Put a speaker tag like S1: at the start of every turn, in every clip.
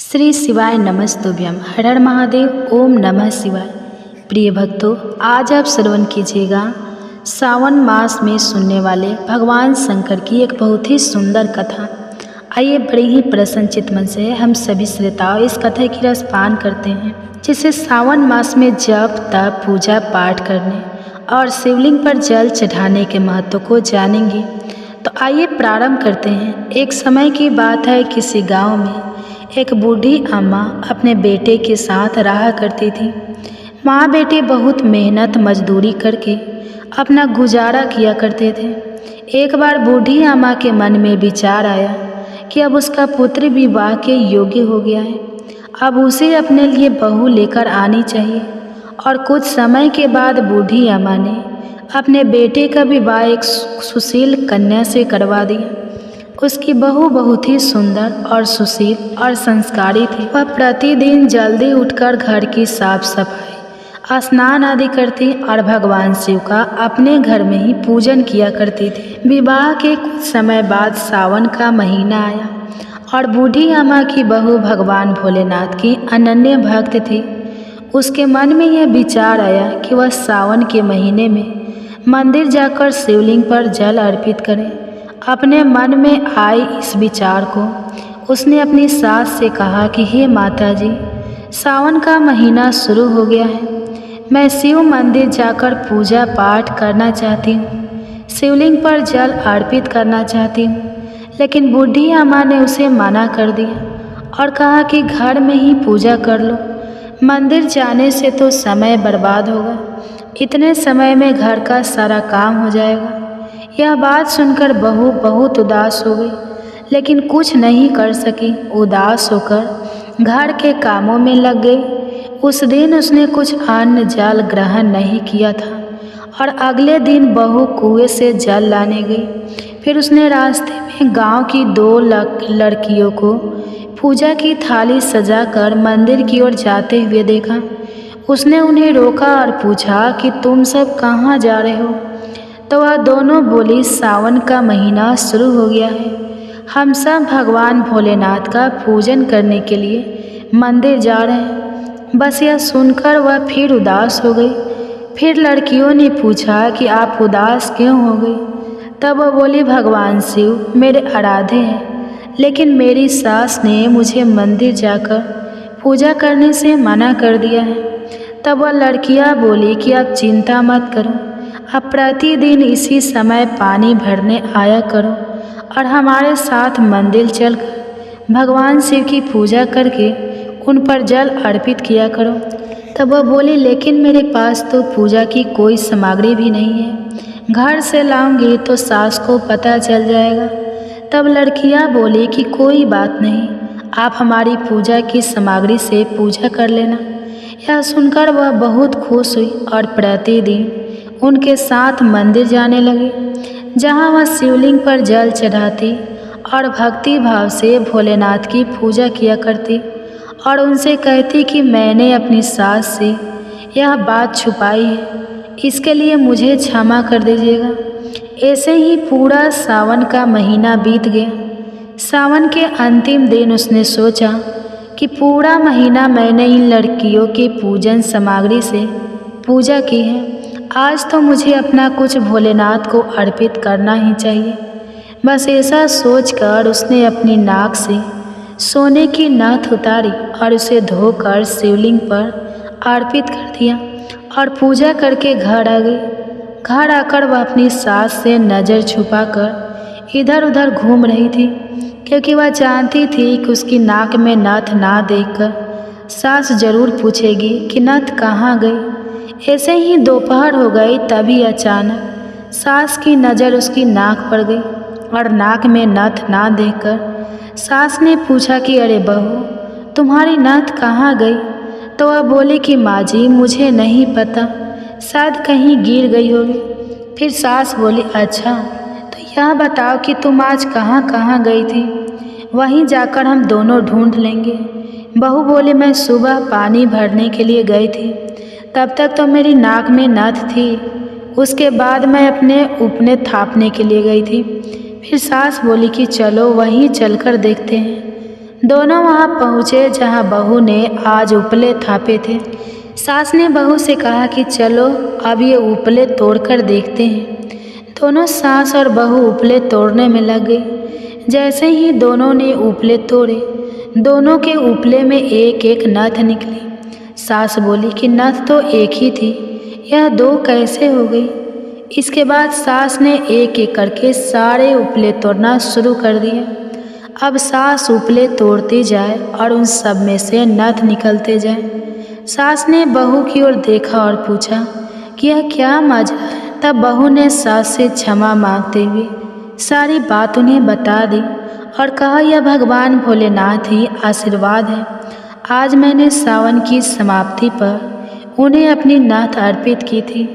S1: श्री शिवाय नमस्तुभ्यम। हर हर महादेव। ओम नमः शिवाय। प्रिय भक्तों, आज आप श्रवण कीजिएगा सावन मास में सुनने वाले भगवान शंकर की एक बहुत ही सुंदर कथा। आइए बड़े ही प्रसन्न चित्त मन से हम सभी श्रोताओं इस कथा की रसपान करते हैं, जिसे सावन मास में जप तप पूजा पाठ करने और शिवलिंग पर जल चढ़ाने के महत्व को जानेंगे। तो आइए प्रारंभ करते हैं। एक समय की बात है, किसी गांव में एक बूढ़ी अम्मा अपने बेटे के साथ रहा करती थी। माँ बेटे बहुत मेहनत मजदूरी करके अपना गुजारा किया करते थे। एक बार बूढ़ी अम्मा के मन में विचार आया कि अब उसका पुत्र विवाह के योग्य हो गया है, अब उसे अपने लिए बहू लेकर आनी चाहिए। और कुछ समय के बाद बूढ़ी अम्मा ने अपने बेटे का विवाह एक सुशील कन्या से करवा दिया। उसकी बहू बहुत ही सुंदर और सुशील और संस्कारी थी। वह प्रतिदिन जल्दी उठकर घर की साफ सफाई, स्नान आदि करती और भगवान शिव का अपने घर में ही पूजन किया करती थी। विवाह के कुछ समय बाद सावन का महीना आया और बूढ़ी अम्मा की बहू भगवान भोलेनाथ की अनन्य भक्त थी। उसके मन में यह विचार आया कि वह सावन के महीने में मंदिर जाकर शिवलिंग पर जल अर्पित करे। अपने मन में आए इस विचार को उसने अपनी सास से कहा कि हे माता जी, सावन का महीना शुरू हो गया है, मैं शिव मंदिर जाकर पूजा पाठ करना चाहती हूँ, शिवलिंग पर जल अर्पित करना चाहती हूँ। लेकिन बूढ़ी अम्मा ने उसे मना कर दिया और कहा कि घर में ही पूजा कर लो, मंदिर जाने से तो समय बर्बाद होगा, इतने समय में घर का सारा काम हो जाएगा। यह बात सुनकर बहू बहुत उदास हो गई, लेकिन कुछ नहीं कर सकी। उदास होकर घर के कामों में लग गई। उस दिन उसने कुछ अन्न जल ग्रहण नहीं किया था और अगले दिन बहू कुएं से जल लाने गई। फिर उसने रास्ते में गांव की दो लड़कियों को पूजा की थाली सजाकर मंदिर की ओर जाते हुए देखा। उसने उन्हें रोका और पूछा कि तुम सब कहाँ जा रहे हो? तो वह दोनों बोली, सावन का महीना शुरू हो गया है, हम सब भगवान भोलेनाथ का पूजन करने के लिए मंदिर जा रहे हैं। बस यह सुनकर वह फिर उदास हो गई। फिर लड़कियों ने पूछा कि आप उदास क्यों हो गई? तब वह बोली, भगवान शिव मेरे आराध्य हैं, लेकिन मेरी सास ने मुझे मंदिर जाकर पूजा करने से मना कर दिया है। तब वह लड़कियां बोली कि आप चिंता मत करो, अब प्रतिदिन इसी समय पानी भरने आया करो और हमारे साथ मंदिर चलकर भगवान शिव की पूजा करके उन पर जल अर्पित किया करो। तब वह बोली, लेकिन मेरे पास तो पूजा की कोई सामग्री भी नहीं है, घर से लाऊंगी तो सास को पता चल जाएगा। तब लड़कियां बोली कि कोई बात नहीं, आप हमारी पूजा की सामग्री से पूजा कर लेना। यह सुनकर वह बहुत खुश हुई और प्रतिदिन उनके साथ मंदिर जाने लगे, जहां वह शिवलिंग पर जल चढ़ाती और भक्ति भाव से भोलेनाथ की पूजा किया करती और उनसे कहती कि मैंने अपनी सास से यह बात छुपाई है, इसके लिए मुझे क्षमा कर दीजिएगा। ऐसे ही पूरा सावन का महीना बीत गया। सावन के अंतिम दिन उसने सोचा कि पूरा महीना मैंने इन लड़कियों की पूजन सामग्री से पूजा की है, आज तो मुझे अपना कुछ भोलेनाथ को अर्पित करना ही चाहिए। बस ऐसा सोचकर उसने अपनी नाक से सोने की नथ उतारी और उसे धोकर शिवलिंग पर अर्पित कर दिया और पूजा करके घर आ गई। घर आकर वह अपनी सास से नज़र छुपाकर इधर उधर घूम रही थी, क्योंकि वह जानती थी कि उसकी नाक में नथ ना देखकर सास जरूर पूछेगी कि नथ कहाँ गई। ऐसे ही दोपहर हो गई, तभी अचानक सास की नज़र उसकी नाक पर गई और नाक में नथ ना देखकर सास ने पूछा कि अरे बहू, तुम्हारी नथ कहाँ गई? तो वह बोली कि माँ जी, मुझे नहीं पता, शायद कहीं गिर गई होगी। फिर सास बोली, अच्छा तो यह बताओ कि तुम आज कहाँ कहाँ गई थी, वहीं जाकर हम दोनों ढूंढ लेंगे। बहू बोली, मैं सुबह पानी भरने के लिए गई थी, तब तक तो मेरी नाक में नथ थी, उसके बाद मैं अपने उपने थापने के लिए गई थी। फिर सास बोली कि चलो वहीं चलकर देखते हैं। दोनों वहां पहुंचे जहां बहू ने आज उपले थापे थे। सास ने बहू से कहा कि चलो अब ये उपले तोड़कर देखते हैं। दोनों सास और बहू उपले तोड़ने में लग गई। जैसे ही दोनों ने उपले तोड़े, दोनों के उपले में एक एक नथ निकली। सास बोली कि नथ तो एक ही थी, यह दो कैसे हो गई। इसके बाद सास ने एक एक करके सारे उपले तोड़ना शुरू कर दिए। अब सास उपले तोड़ती जाए और उन सब में से नथ निकलते जाए। सास ने बहू की ओर देखा और पूछा कि यह क्या माजरा है। तब बहू ने सास से क्षमा मांगते हुए सारी बात उन्हें बता दी और कहा, यह भगवान भोलेनाथ ही आशीर्वाद है। आज मैंने सावन की समाप्ति पर उन्हें अपनी नथ अर्पित की थी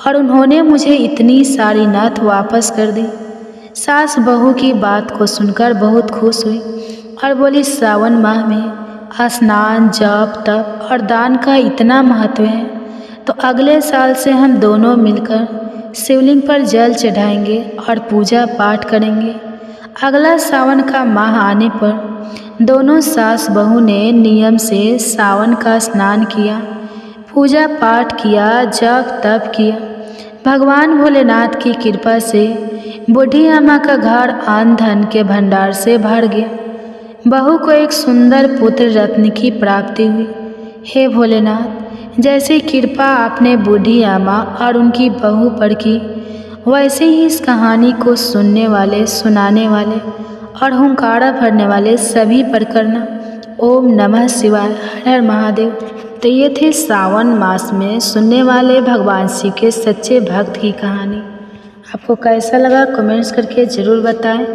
S1: और उन्होंने मुझे इतनी सारी नथ वापस कर दी। सास बहू की बात को सुनकर बहुत खुश हुई और बोली, सावन माह में स्नान, जप, तप और दान का इतना महत्व है, तो अगले साल से हम दोनों मिलकर शिवलिंग पर जल चढ़ाएंगे और पूजा पाठ करेंगे। अगला सावन का माह आने पर दोनों सास बहू ने नियम से सावन का स्नान किया, पूजा पाठ किया, जप तप किया। भगवान भोलेनाथ की कृपा से बूढ़ी अम्मा का घर अन्न धन के भंडार से भर गया। बहू को एक सुंदर पुत्र रत्न की प्राप्ति हुई। हे भोलेनाथ, जैसी कृपा आपने बूढ़ी अम्मा और उनकी बहू पर की, वैसे ही इस कहानी को सुनने वाले, सुनाने वाले और हुंकारा भरने वाले सभी पर करना। ओम नमः शिवाय। हर हर महादेव। तो ये थे सावन मास में सुनने वाले भगवान शिव के सच्चे भक्त की कहानी। आपको कैसा लगा कमेंट्स करके ज़रूर बताएं।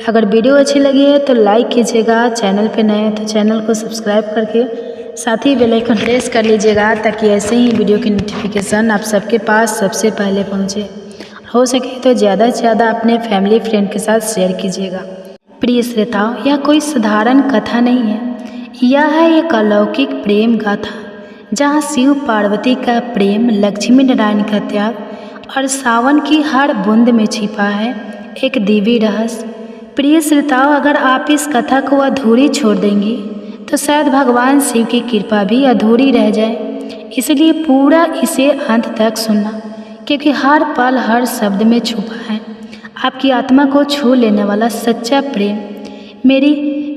S1: अगर वीडियो अच्छी लगी है तो लाइक कीजिएगा, चैनल पे नए हैं तो चैनल को सब्सक्राइब करके साथ ही बेल आइकन प्रेस कर लीजिएगा, ताकि ऐसे ही वीडियो की नोटिफिकेशन आप सबके पास सबसे पहले पहुंचे। हो सके तो ज़्यादा से ज़्यादा अपने फैमिली फ्रेंड के साथ शेयर कीजिएगा। प्रिय श्रोताओ, यह कोई साधारण कथा नहीं है, यह है एक अलौकिक प्रेम गाथा, जहाँ शिव पार्वती का प्रेम, लक्ष्मी नारायण का त्याग और सावन की हर बूंद में छिपा है एक दिव्य रहस्य। प्रिय श्रोताओं, अगर आप इस कथा को अधूरी छोड़ देंगी तो शायद भगवान शिव की कृपा भी अधूरी रह जाए। इसलिए पूरा इसे अंत तक सुनना, क्योंकि हर पल हर शब्द में छुपा है आपकी आत्मा को छू लेने वाला सच्चा प्रेम। मेरी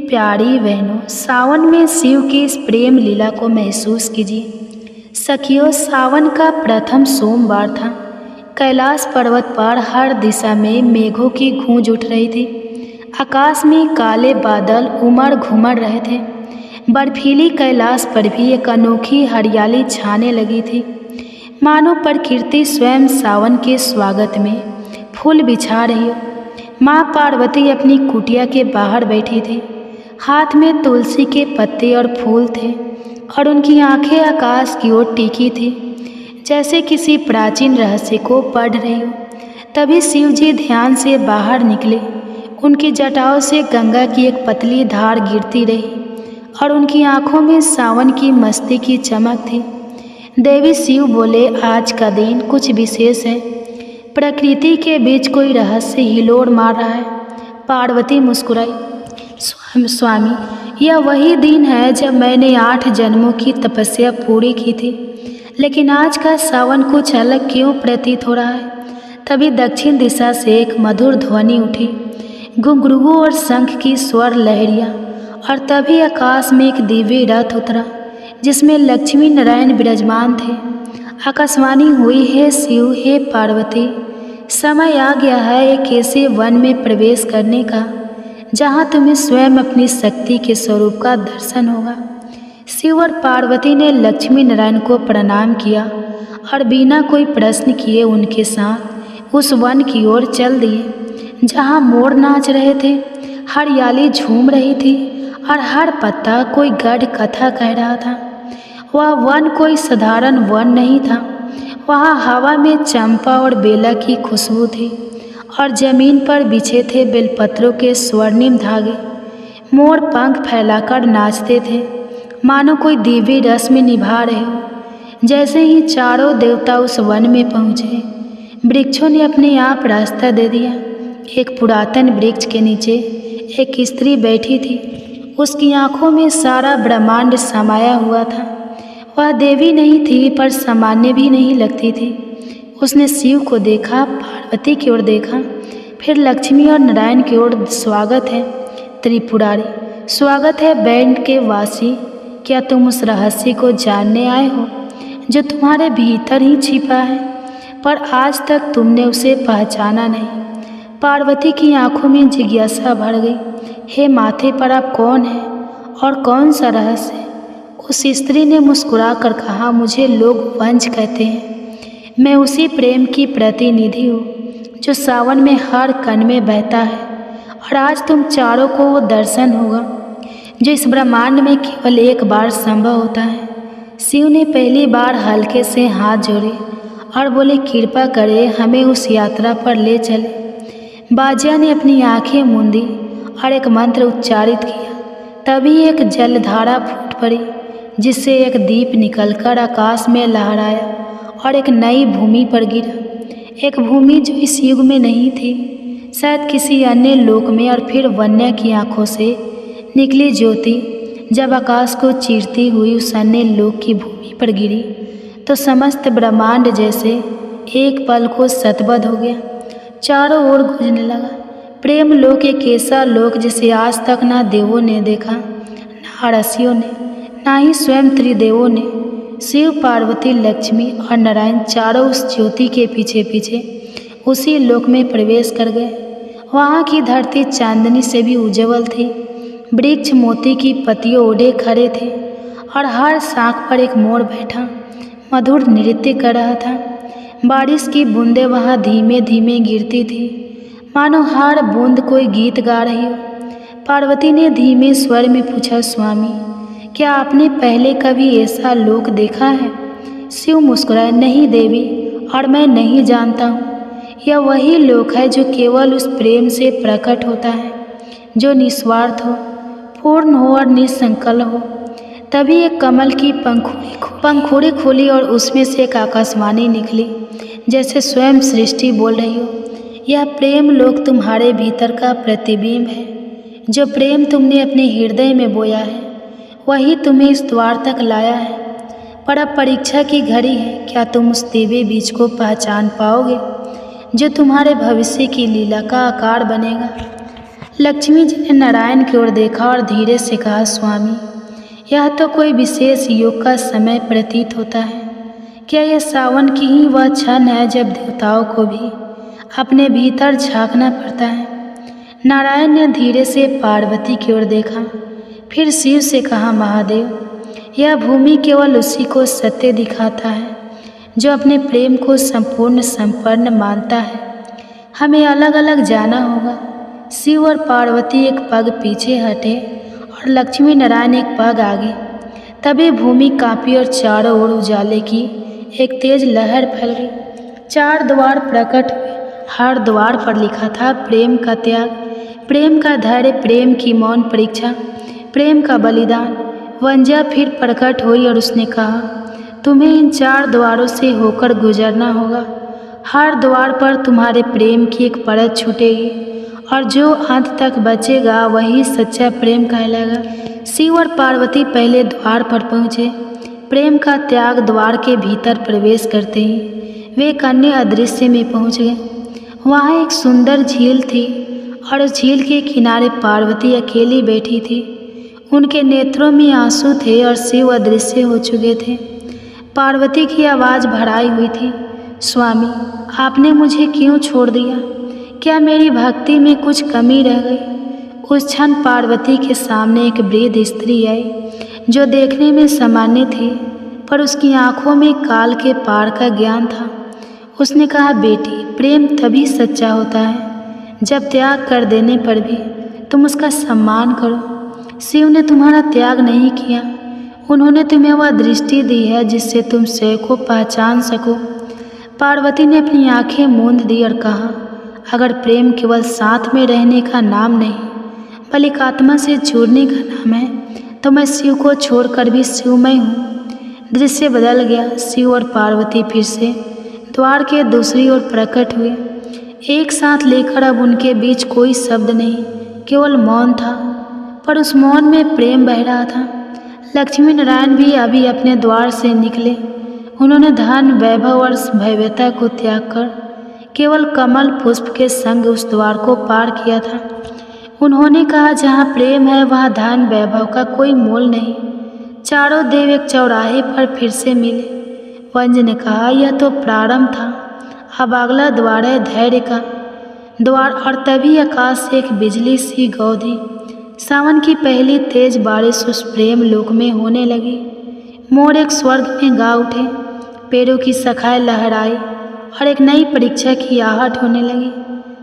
S1: प्यारी बहनों, सावन में शिव की इस प्रेम लीला को महसूस कीजिए। सखियों, सावन का प्रथम सोमवार था। कैलाश पर्वत पर हर दिशा में मेघों की गूंज उठ रही थी। आकाश में काले बादल उमड़ घुमड़ रहे थे। बर्फीली कैलाश पर भी एक अनोखी हरियाली छाने लगी थी, मानो प्रकृति स्वयं सावन के स्वागत में फूल बिछा रही हो। माँ पार्वती अपनी कुटिया के बाहर बैठी थी। हाथ में तुलसी के पत्ते और फूल थे और उनकी आंखें आकाश की ओर टिकी थी, जैसे किसी प्राचीन रहस्य को पढ़ रही हो। तभी शिव जी ध्यान से बाहर निकले। उनकी जटाओं से गंगा की एक पतली धार गिरती रही और उनकी आंखों में सावन की मस्ती की चमक थी। देवी शिव बोले, आज का दिन कुछ विशेष है। प्रकृति के बीच कोई रहस्य हिलोड़ मार रहा है। पार्वती मुस्कुराई, स्वामी, यह वही दिन है जब मैंने 8 जन्मों की तपस्या पूरी की थी, लेकिन आज का सावन कुछ अलग क्यों प्रतीत हो रहा है। तभी दक्षिण दिशा से एक मधुर ध्वनि उठी, घुंघरू और शंख की स्वर लहरिया, और तभी आकाश में एक दिव्य रथ उतरा जिसमें लक्ष्मी नारायण विराजमान थे। आकाशवाणी हुई, हे शिव, हे पार्वती, समय आ गया है एक ऐसे वन में प्रवेश करने का जहाँ तुम्हें स्वयं अपनी शक्ति के स्वरूप का दर्शन होगा। शिव और पार्वती ने लक्ष्मी नारायण को प्रणाम किया और बिना कोई प्रश्न किए उनके साथ उस वन की ओर चल दिए जहाँ मोर नाच रहे थे, हरियाली झूम रही थी और हर पत्ता कोई गढ़ कथा कह रहा था। वह वन कोई साधारण वन नहीं था। वहाँ हवा में चंपा और बेला की खुशबू थी और जमीन पर बिछे थे बेलपत्रों के स्वर्णिम धागे। मोर पंख फैलाकर नाचते थे, मानो कोई दिव्य रस में निभा रहे हो। जैसे ही चारों देवता उस वन में पहुँचे, वृक्षों ने अपने आप रास्ता दे दिया। एक पुरातन वृक्ष के नीचे एक स्त्री बैठी थी। उसकी आंखों में सारा ब्रह्मांड समाया हुआ था। वह देवी नहीं थी पर सामान्य भी नहीं लगती थी। उसने शिव को देखा, पार्वती की ओर देखा, फिर लक्ष्मी और नारायण की ओर। स्वागत है त्रिपुरारी, स्वागत है बैंड के वासी। क्या तुम उस रहस्य को जानने आए हो जो तुम्हारे भीतर ही छिपा है, पर आज तक तुमने उसे पहचाना नहीं। पार्वती की आंखों में जिज्ञासा भर गई। हे माथे पर आप कौन हैं और कौन सा रहस्य? उस स्त्री ने मुस्कुरा कर कहा, मुझे लोग वंश कहते हैं। मैं उसी प्रेम की प्रतिनिधि हूँ जो सावन में हर कण में बहता है, और आज तुम चारों को वो दर्शन होगा जो इस ब्रह्मांड में केवल एक बार संभव होता है। शिव ने पहली बार हल्के से हाथ जोड़े और बोले, कृपा करे हमें उस यात्रा पर ले चले। बाजिया ने अपनी आंखें मूंदी और एक मंत्र उच्चारित किया। तभी एक जलधारा फूट पड़ी जिससे एक दीप निकलकर आकाश में लहराया और एक नई भूमि पर गिरा। एक भूमि जो इस युग में नहीं थी, शायद किसी अन्य लोक में। और फिर वन्या की आंखों से निकली ज्योति जब आकाश को चीरती हुई उस अन्य लोक की भूमि पर गिरी तो समस्त ब्रह्मांड जैसे एक पल को सतबद्ध हो गया, चारों ओर गूंजने लगा। प्रेम लोक एक ऐसा लोक जिसे आज तक ना देवों ने देखा, ना ऋषियों ने, ना ही स्वयं त्रिदेवों ने। शिव, पार्वती, लक्ष्मी और नारायण चारों उस ज्योति के पीछे पीछे उसी लोक में प्रवेश कर गए। वहाँ की धरती चांदनी से भी उज्जवल थी। वृक्ष मोती की पत्तियों ओढ़े खड़े थे और हर शाख पर एक मोर बैठा मधुर नृत्य कर रहा था। बारिश की बूंदें वहाँ धीमे धीमे गिरती थी, मानो हर बूंद कोई गीत गा रही हो। पार्वती ने धीमे स्वर में पूछा, स्वामी, क्या आपने पहले कभी ऐसा लोक देखा है? शिव मुस्कुराए, नहीं देवी, और मैं नहीं जानता हूँ। यह वही लोक है जो केवल उस प्रेम से प्रकट होता है जो निस्वार्थ हो, पूर्ण हो और निसंकल्प हो। तभी एक कमल की पंखुड़ी खुली और उसमें से एक आकाशवाणी निकली, जैसे स्वयं सृष्टि बोल रही हो। यह प्रेम लोक तुम्हारे भीतर का प्रतिबिंब है। जो प्रेम तुमने अपने हृदय में बोया है वही तुम्हें इस द्वार तक लाया है। पर अब परीक्षा की घड़ी है। क्या तुम उस दिव्य बीज को पहचान पाओगे जो तुम्हारे भविष्य की लीला का आकार बनेगा? लक्ष्मी जी ने नारायण की ओर देखा और धीरे से कहा, स्वामी, यह तो कोई विशेष योग का समय प्रतीत होता है। क्या यह सावन की ही वह क्षण है जब देवताओं को भी अपने भीतर झांकना पड़ता है? नारायण ने धीरे से पार्वती की ओर देखा, फिर शिव से कहा, महादेव, यह भूमि केवल उसी को सत्य दिखाता है जो अपने प्रेम को संपूर्ण संपन्न मानता है। हमें अलग अलग जाना होगा। शिव और पार्वती एक पग पीछे हटे और लक्ष्मी नारायण एक पग आगे। तभी भूमि कांपी और चारों ओर उजाले की एक तेज लहर फैल गई। 4 द्वार प्रकट हुए। हर द्वार पर लिखा था, प्रेम का त्याग, प्रेम का धैर्य, प्रेम की मौन परीक्षा, प्रेम का बलिदान। वंजा फिर प्रकट हुई और उसने कहा, तुम्हें इन 4 द्वारों से होकर गुजरना होगा। हर द्वार पर तुम्हारे प्रेम की एक परत छूटेगी और जो अंत तक बचेगा वही सच्चा प्रेम कहलाएगा। शिव और पार्वती पहले द्वार पर पहुँचे। प्रेम का त्याग द्वार के भीतर प्रवेश करते ही वे एक अन्य अदृश्य में पहुँच गए। वहाँ एक सुंदर झील थी और उस झील के किनारे पार्वती अकेली बैठी थी। उनके नेत्रों में आंसू थे और शिव अदृश्य हो चुके थे। पार्वती की आवाज़ भराई हुई थी, स्वामी, आपने मुझे क्यों छोड़ दिया? क्या मेरी भक्ति में कुछ कमी रह गई? उस क्षण पार्वती के सामने एक वृद्ध स्त्री आई जो देखने में सामान्य थी, पर उसकी आंखों में काल के पार का ज्ञान था। उसने कहा, बेटी, प्रेम तभी सच्चा होता है जब त्याग कर देने पर भी तुम उसका सम्मान करो। शिव ने तुम्हारा त्याग नहीं किया। उन्होंने तुम्हें वह दृष्टि दी है जिससे तुम स्वयं को पहचान सको। पार्वती ने अपनी आंखें मूंद दी और कहा, अगर प्रेम केवल साथ में रहने का नाम नहीं बल्कि आत्मा से जुड़ने का नाम है तो मैं शिव को छोड़कर भी शिवमय हूँ। दृश्य बदल गया। शिव और पार्वती फिर से द्वार के दूसरी ओर प्रकट हुए, एक साथ लेकर। अब उनके बीच कोई शब्द नहीं, केवल मौन था। पर उस मौन में प्रेम बह रहा था। लक्ष्मी नारायण भी अभी अपने द्वार से निकले। उन्होंने धन वैभव और भव्यता को त्याग कर केवल कमल पुष्प के संग उस द्वार को पार किया था। उन्होंने कहा, जहाँ प्रेम है वहाँ धन वैभव का कोई मोल नहीं। चारों देव एक चौराहे पर फिर से मिले। वंज ने कहा, यह तो प्रारंभ था, अब अगला द्वार है धैर्य का द्वार। और तभी आकाश से एक बिजली सी गौधी सावन की पहली तेज बारिश उस प्रेम लोक में होने लगी। मोर एक स्वर्ग में गा उठे, पेड़ों की शाखाएं लहराई और एक नई परीक्षा की आहट होने लगी।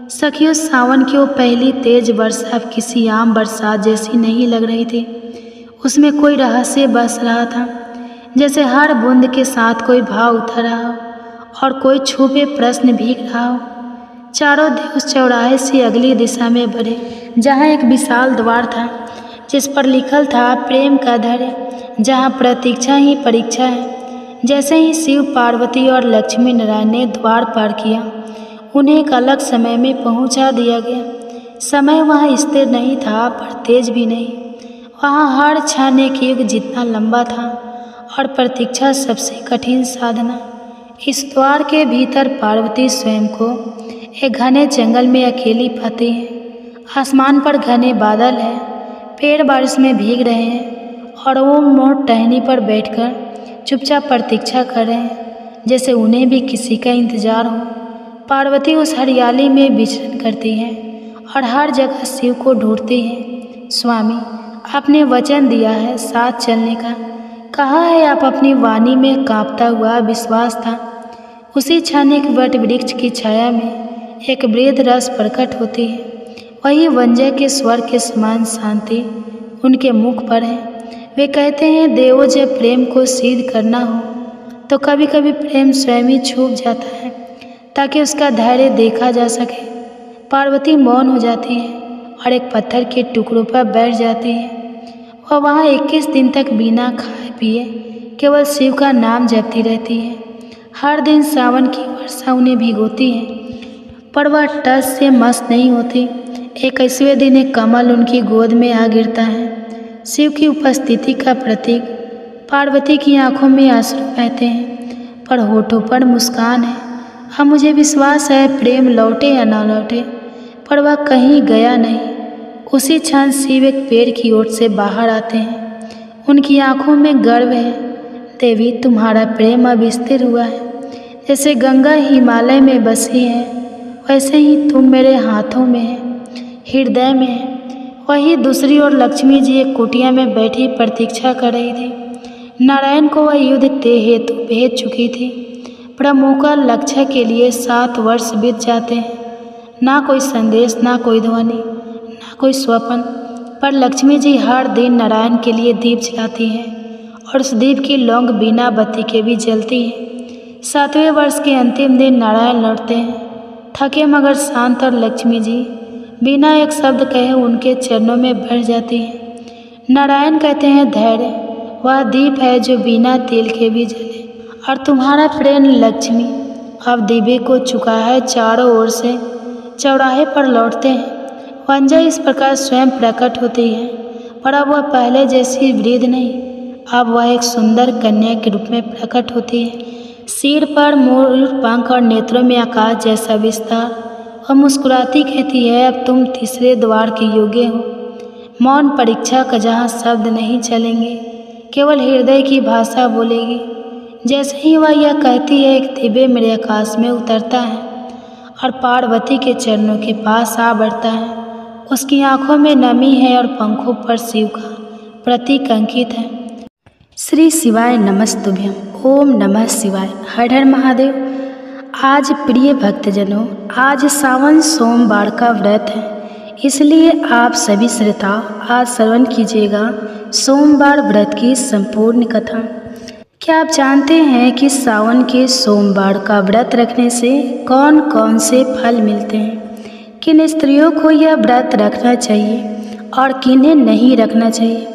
S1: सखियों, सावन की वो पहली तेज वर्षा अब किसी आम बरसात जैसी नहीं लग रही थी। उसमें कोई रहस्य बस रहा था, जैसे हर बूंद के साथ कोई भाव उतर रहा हो और कोई छुपे प्रश्न भीग रहा हो। चारों देव उस चौराहे से अगली दिशा में बढ़े, जहाँ एक विशाल द्वार था जिस पर लिखल था प्रेम का धैर्य, जहाँ प्रतीक्षा ही परीक्षा है। जैसे ही शिव पार्वती और लक्ष्मी नारायण ने द्वार पार किया, उन्हें एक अलग समय में पहुंचा दिया गया। समय वहाँ स्थिर नहीं था पर तेज भी नहीं। वहाँ हर क्षण एक युग जितना लंबा था और प्रतीक्षा सबसे कठिन साधना। इस द्वार के भीतर पार्वती स्वयं को एक घने जंगल में अकेली पाती है। आसमान पर घने बादल हैं, पेड़ बारिश में भीग रहे हैं और वो मोर टहनी पर बैठकर चुपचाप प्रतीक्षा कर रहे हैं, जैसे उन्हें भी किसी का इंतजार हो। पार्वती उस हरियाली में विचरण करती है और हर जगह शिव को ढूंढती है। स्वामी, आपने वचन दिया है साथ चलने का, कहा है आप अपनी वाणी में कांपता हुआ विश्वास था। उसी क्षण एक वट वृक्ष की छाया में एक वृद्ध रस प्रकट होती है। वही वंजय के स्वर के समान शांति उनके मुख पर है। वे कहते हैं, देवो, जब प्रेम को सिद्ध करना हो तो कभी कभी प्रेम स्वयं ही छूप जाता है ताकि उसका धैर्य देखा जा सके। पार्वती मौन हो जाती है और एक पत्थर के टुकड़ों पर बैठ जाती है। वह वहाँ 21 दिन तक बिना खाए पिए केवल शिव का नाम जपती रहती है। हर दिन सावन की वर्षा उन्हें भिगोती है, पर वह टस से मस्त नहीं होती। 21वें दिन एक कमल उनकी गोद में आ गिरता है, शिव की उपस्थिति का प्रतीक। पार्वती की आंखों में आंसू बहते हैं पर होठों पर मुस्कान है। अब मुझे विश्वास है प्रेम लौटे या न लौटे, पर वह कहीं गया नहीं। उसी क्षण शिव एक पेड़ की ओर से बाहर आते हैं। उनकी आंखों में गर्व है। देवी, तुम्हारा प्रेम अब स्थिर हुआ है। जैसे गंगा हिमालय में बसी है, वैसे ही तुम मेरे हाथों में है, हृदय में है। वही दूसरी ओर लक्ष्मी जी एक कुटिया में बैठी प्रतीक्षा कर रही थी। नारायण को वह युद्ध ते हेतु भेज चुकी थी। प्रमुखा लक्ष्य के लिए 7 वर्ष बीत जाते हैं। ना कोई संदेश, ना कोई ध्वनि, ना कोई स्वप्न। पर लक्ष्मी जी हर दिन नारायण के लिए दीप जलाती है और उस दीप की लौंग बिना बत्ती के भी जलती है। 7वें वर्ष के अंतिम दिन नारायण लौटते हैं, थके मगर शांत, और लक्ष्मी जी बिना एक शब्द कहे उनके चरणों में बैठ जाती है। नारायण कहते हैं, धैर्य वह दीप है जो बिना तेल के भी जले, और तुम्हारा प्रेम लक्ष्मी अब दीपे को चुका है। चारों ओर से चौराहे पर लौटते हैं। वंजा इस प्रकार स्वयं प्रकट होती है, पर अब वह पहले जैसी वृद्ध नहीं, अब वह एक सुंदर कन्या के रूप में प्रकट होती है। सिर पर मोर पंख और नेत्रों में आकाश जैसा विस्तार। वह मुस्कुराती कहती है, अब तुम तीसरे द्वार के योग्य हो। मौन परीक्षा का जहाँ शब्द नहीं चलेंगे, केवल हृदय की भाषा बोलेगी। जैसे ही वह यह कहती है, एक दिव्य मेरे आकाश में उतरता है और पार्वती के चरणों के पास आ बढ़ता है। उसकी आंखों में नमी है और पंखों पर शिव का प्रतीक अंकित है। श्री शिवाय नमस्तुभ्यम। ओम नमः शिवाय। हर हर महादेव। आज प्रिय भक्तजनों, आज सावन सोमवार का व्रत है, इसलिए आप सभी श्रोताओं आज श्रवण कीजिएगा सोमवार व्रत की संपूर्ण कथा। क्या आप जानते हैं कि सावन के सोमवार का व्रत रखने से कौन कौन से फल मिलते हैं? किन स्त्रियों को यह व्रत रखना चाहिए और किन्हें नहीं रखना चाहिए?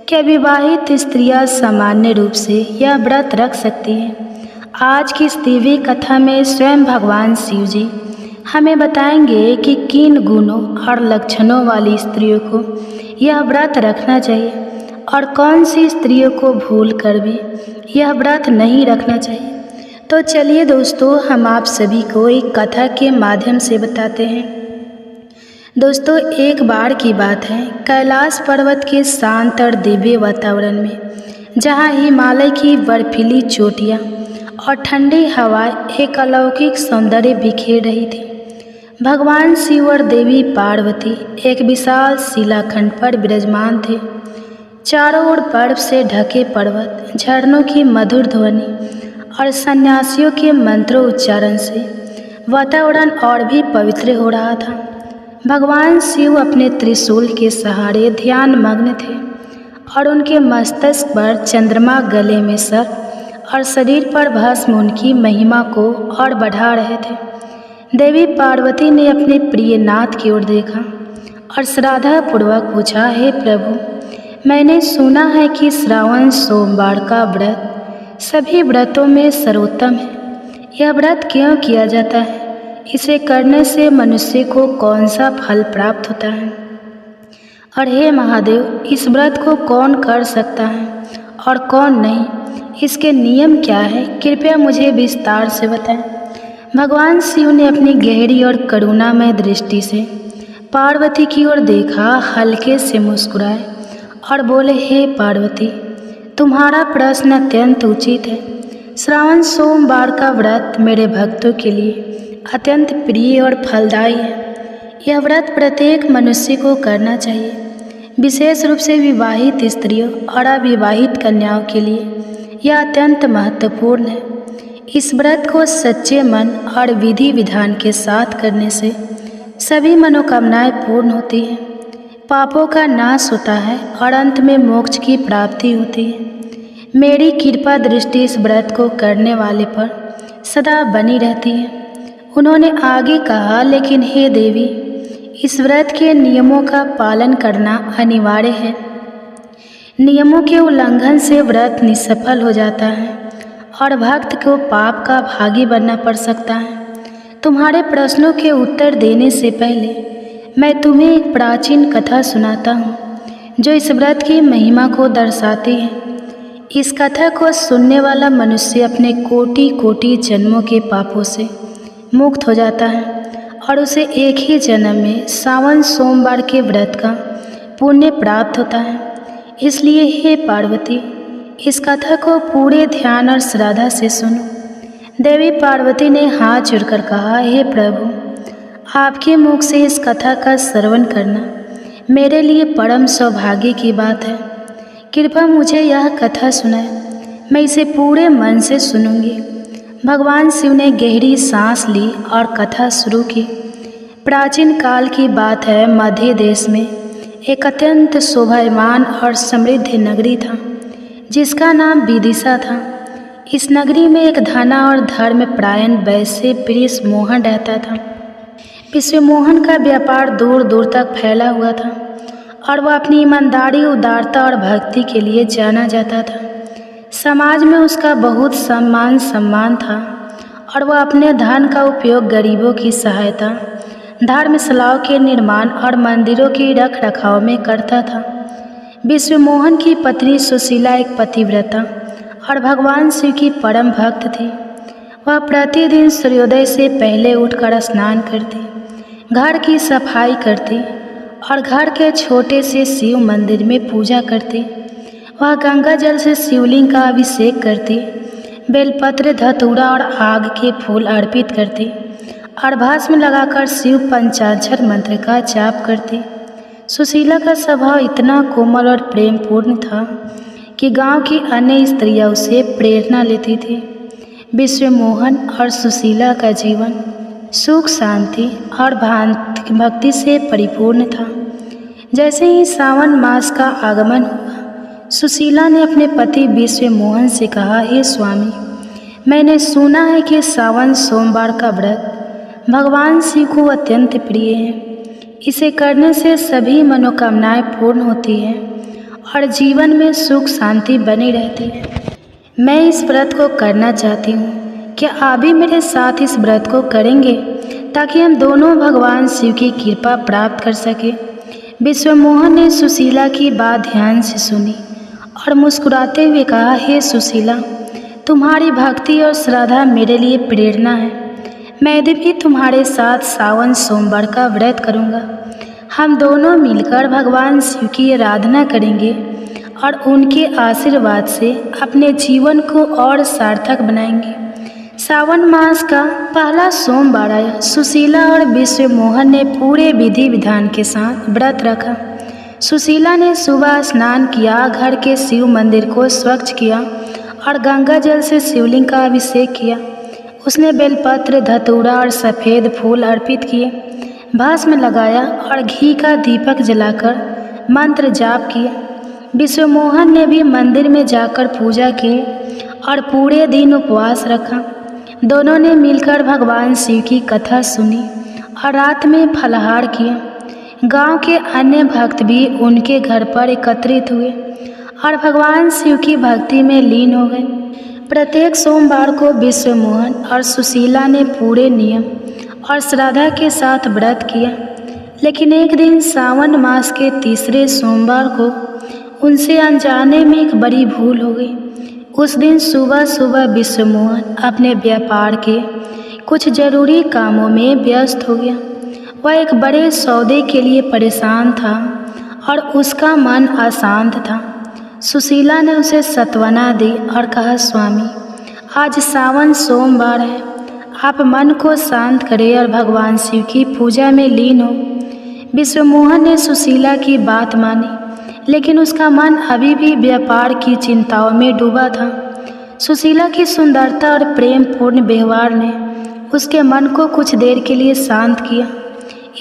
S1: क्या विवाहित स्त्रियां सामान्य रूप से यह व्रत रख सकती हैं? आज की इस दिव्य कथा में स्वयं भगवान शिव जी हमें बताएंगे कि किन गुणों और लक्षणों वाली स्त्रियों को यह व्रत रखना चाहिए और कौन सी स्त्रियों को भूल कर भी यह व्रत नहीं रखना चाहिए। तो चलिए दोस्तों, हम आप सभी को एक कथा के माध्यम से बताते हैं। दोस्तों, एक बार की बात है, कैलाश पर्वत के शांत और दिव्य वातावरण में, जहाँ हिमालय की बर्फीली चोटियाँ और ठंडी हवाएं एक अलौकिक सौंदर्य बिखेर रही थी, भगवान शिव और देवी पार्वती एक विशाल शिलाखंड पर विराजमान थे। चारों ओर बर्फ से ढके पर्वत, झरनों की मधुर ध्वनि और सन्यासियों के मंत्रों उच्चारण से वातावरण और भी पवित्र हो रहा था। भगवान शिव अपने त्रिशूल के सहारे ध्यान मग्न थे और उनके मस्तक पर चंद्रमा, गले में सर्प और शरीर पर भस्म उनकी महिमा को और बढ़ा रहे थे। देवी पार्वती ने अपने प्रिय नाथ की ओर देखा और श्रद्धापूर्वक पूछा, हे प्रभु, मैंने सुना है कि श्रावण सोमवार का व्रत सभी व्रतों में सर्वोत्तम है। यह व्रत क्यों किया जाता है? इसे करने से मनुष्य को कौन सा फल प्राप्त होता है? और हे महादेव, इस व्रत को कौन कर सकता है और कौन नहीं? इसके नियम क्या है? कृपया मुझे विस्तार से बताएं। भगवान शिव ने अपनी गहरी और करुणामय दृष्टि से पार्वती की ओर देखा, हल्के से मुस्कुराए और बोले, हे पार्वती, तुम्हारा प्रश्न अत्यंत उचित है। श्रावण सोमवार का व्रत मेरे भक्तों के लिए अत्यंत प्रिय और फलदायी है। यह व्रत प्रत्येक मनुष्य को करना चाहिए, विशेष रूप से विवाहित स्त्रियों और अविवाहित कन्याओं के लिए यह अत्यंत महत्वपूर्ण है। इस व्रत को सच्चे मन और विधि विधान के साथ करने से सभी मनोकामनाएं पूर्ण होती हैं, पापों का नाश होता है और अंत में मोक्ष की प्राप्ति होती है। मेरी कृपा दृष्टि इस व्रत को करने वाले पर सदा बनी रहती है। उन्होंने आगे कहा, लेकिन हे देवी, इस व्रत के नियमों का पालन करना अनिवार्य है। नियमों के उल्लंघन से व्रत निष्फल हो जाता है और भक्त को पाप का भागी बनना पड़ सकता है। तुम्हारे प्रश्नों के उत्तर देने से पहले मैं तुम्हें एक प्राचीन कथा सुनाता हूँ जो इस व्रत की महिमा को दर्शाती है। इस कथा को सुनने वाला मनुष्य अपने कोटि कोटि जन्मों के पापों से मुक्त हो जाता है और उसे एक ही जन्म में सावन सोमवार के व्रत का पुण्य प्राप्त होता है। इसलिए हे पार्वती, इस कथा को पूरे ध्यान और श्रद्धा से सुनो। देवी पार्वती ने हाथ जोड़कर कहा, हे प्रभु, आपके मुख से इस कथा का श्रवण करना मेरे लिए परम सौभाग्य की बात है। कृपया मुझे यह कथा सुनाएं, मैं इसे पूरे मन से सुनूंगी। भगवान शिव ने गहरी सांस ली और कथा शुरू की। प्राचीन काल की बात है, मध्य देश में एक अत्यंत शोभायमान और समृद्ध नगरी था जिसका नाम विदिशा था। इस नगरी में एक धना और धर्मपरायण वैश्य विश्व मोहन रहता था। विश्व मोहन का व्यापार दूर दूर तक फैला हुआ था और वह अपनी ईमानदारी, उदारता और भक्ति के लिए जाना जाता था। समाज में उसका बहुत सम्मान था और वह अपने धन का उपयोग गरीबों की सहायता, धर्मशालाओं के निर्माण और मंदिरों की रख रखाव में करता था। विश्व मोहन की पत्नी सुशीला एक पतिव्रता और भगवान शिव की परम भक्त थी। वह प्रतिदिन सूर्योदय से पहले उठकर स्नान करती, घर की सफाई करती और घर के छोटे से शिव मंदिर में पूजा करती। वह गंगा जल से शिवलिंग का अभिषेक करती, बेलपत्र, धतूरा और आग के फूल अर्पित करती और भस्म लगाकर शिव पंचाक्षर मंत्र का जाप करती। सुशीला का स्वभाव इतना कोमल और प्रेमपूर्ण था कि गांव की अन्य स्त्रियां उसे प्रेरणा लेती थी। विश्व मोहन और सुशीला का जीवन सुख, शांति और भक्ति से परिपूर्ण था। जैसे ही सावन मास का आगमन हुआ, सुशीला ने अपने पति विश्व मोहन से कहा, हे स्वामी, मैंने सुना है कि सावन सोमवार का व्रत भगवान शिव को अत्यंत प्रिय है। इसे करने से सभी मनोकामनाएं पूर्ण होती हैं और जीवन में सुख शांति बनी रहती है। मैं इस व्रत को करना चाहती हूँ, क्या आप भी मेरे साथ इस व्रत को करेंगे? ताकि हम दोनों भगवान शिव की कृपा प्राप्त कर सके। विश्वमोहन ने सुशीला की बात ध्यान से सुनी और मुस्कुराते हुए कहा, हे सुशीला, तुम्हारी भक्ति और श्रद्धा मेरे लिए प्रेरणा है। मैं भी तुम्हारे साथ सावन सोमवार का व्रत करूँगा। हम दोनों मिलकर भगवान शिव की आराधना करेंगे और उनके आशीर्वाद से अपने जीवन को और सार्थक बनाएंगे। सावन मास का पहला सोमवार आया। सुशीला और विश्वमोहन ने पूरे विधि विधान के साथ व्रत रखा। सुशीला ने सुबह स्नान किया, घर के शिव मंदिर को स्वच्छ किया और गंगा जल से शिवलिंग का अभिषेक किया। उसने बेलपत्र, धतूरा और सफ़ेद फूल अर्पित किए, भस्म लगाया और घी का दीपक जलाकर मंत्र जाप किया। विश्वमोहन ने भी मंदिर में जाकर पूजा की और पूरे दिन उपवास रखा। दोनों ने मिलकर भगवान शिव की कथा सुनी और रात में फलाहार किया। गांव के अन्य भक्त भी उनके घर पर एकत्रित हुए और भगवान शिव की भक्ति में लीन हो गए। प्रत्येक सोमवार को विश्वमोहन और सुशीला ने पूरे नियम और श्रद्धा के साथ व्रत किया। लेकिन एक दिन सावन मास के तीसरे सोमवार को उनसे अनजाने में एक बड़ी भूल हो गई। उस दिन सुबह सुबह विश्वमोहन अपने व्यापार के कुछ जरूरी कामों में व्यस्त हो गया। वह एक बड़े सौदे के लिए परेशान था और उसका मन अशांत था। सुशीला ने उसे सांत्वना दी और कहा, स्वामी, आज सावन सोमवार है, आप मन को शांत करें और भगवान शिव की पूजा में लीन हो। विश्वमोहन ने सुशीला की बात मानी, लेकिन उसका मन अभी भी व्यापार की चिंताओं में डूबा था। सुशीला की सुंदरता और प्रेम पूर्ण व्यवहार ने उसके मन को कुछ देर के लिए शांत किया।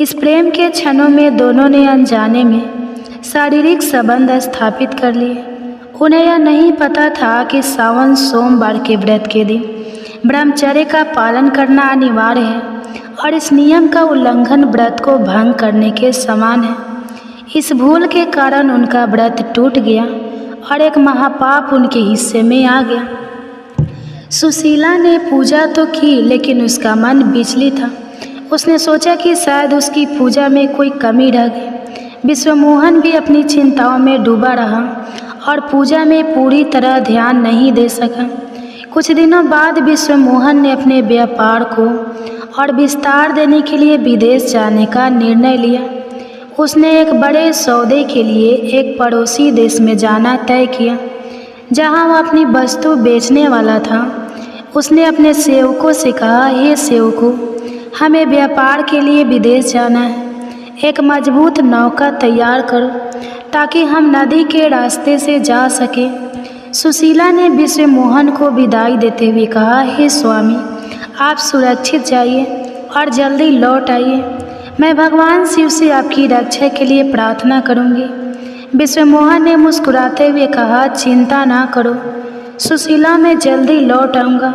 S1: इस प्रेम के क्षणों में दोनों ने अनजाने में शारीरिक संबंध स्थापित कर लिए। उन्हें यह नहीं पता था कि सावन सोमवार के व्रत के दिन ब्रह्मचर्य का पालन करना अनिवार्य है और इस नियम का उल्लंघन व्रत को भंग करने के समान है। इस भूल के कारण उनका व्रत टूट गया और एक महापाप उनके हिस्से में आ गया। सुशीला ने पूजा तो की, लेकिन उसका मन बिचलित था। उसने सोचा कि शायद उसकी पूजा में कोई कमी रह गई। विश्वमोहन भी अपनी चिंताओं में डूबा रहा और पूजा में पूरी तरह ध्यान नहीं दे सका। कुछ दिनों बाद विश्वमोहन ने अपने व्यापार को और विस्तार देने के लिए विदेश जाने का निर्णय लिया। उसने एक बड़े सौदे के लिए एक पड़ोसी देश में जाना तय किया, जहां वह अपनी वस्तु बेचने वाला था। उसने अपने सेवकों से कहा, हे सेवकों, हमें व्यापार के लिए विदेश जाना है। एक मजबूत नौका तैयार करो ताकि हम नदी के रास्ते से जा सकें। सुशीला ने विश्वमोहन को विदाई देते हुए कहा, हे स्वामी, आप सुरक्षित जाइए और जल्दी लौट आइए। मैं भगवान शिव से आपकी रक्षा के लिए प्रार्थना करूंगी। विश्वमोहन ने मुस्कुराते हुए कहा, चिंता ना करो सुशीला, मैं जल्दी लौट आऊँगा।